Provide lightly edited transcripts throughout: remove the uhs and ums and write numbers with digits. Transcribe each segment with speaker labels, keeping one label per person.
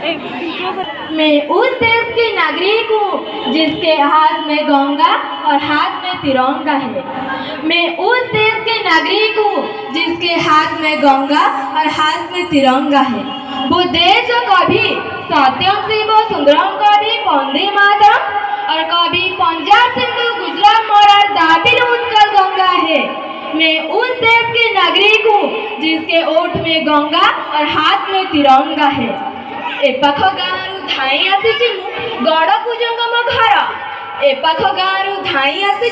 Speaker 1: मैं उस देश की नागरिक हूँ जिसके हाथ में गंगा और हाथ में तिरंगा है। मैं उस देश के नागरिक हूँ जिसके हाथ में गंगा और हाथ में तिरंगा है। वो देश जो कभी सत्यम शिव सुंदरम कभी वंदे मातरम और कभी पंजाब सिंधु गुजरात मराठ दाबिल उत्कल गंगा है। मैं उस देश के नागरिक हूँ जिसके ओठ में गंगा और हाथ में तिरंगा है। एपाख गाँव धाई आसी गड़ पूजक मो घर एपाख गाँव धाई आसी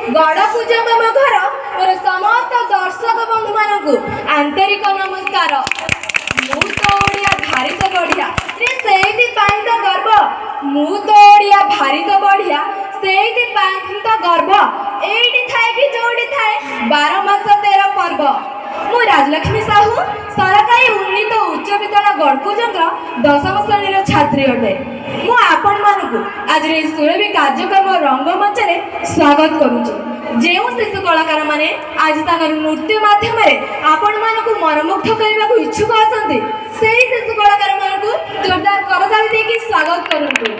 Speaker 1: गड़ पूजक मो घर मोर समस्त दर्शक बंधु मान आंतरिक नमस्कार। मु तो ओडिया भारी तो बढ़िया से गर्व मु तो ओडिया भारी तो बढ़िया से तो गर्व एटी थाए कि जोड़ी थाए 12 मास 13 पर्व। मु राजलक्ष्मी साहू सरकारी उन्नीत उच्च विद्यालय गड़कुजंग 10म श्रेणी छात्री अटे। मु आपण मानकु आज सुरभि कार्यक्रम रंगमंच रे स्वागत करूची। जेउ शिशु कलाकार माने आज ताकर नृत्य माध्यम रे आपण मानकु मनमुग्ध करबा को इच्छुक अछंती सेही शिशु कलाकार मानकु जोरदार करताली देकी स्वागत करंतु।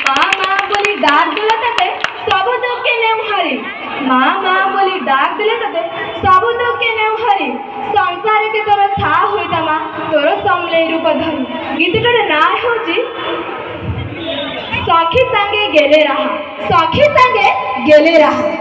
Speaker 1: मां मां बोली डाक देला तते सब दुख के नेउ हरि मां मां बोली डाक देले तते सब दुख के नेउ हरि संसार के तोर था होइता मां तोर समले रूप धरि। गीतटार ना होची सखी संगे गेले रहा सखी संगे गेले रहा।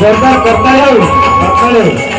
Speaker 2: जोरदार करता है।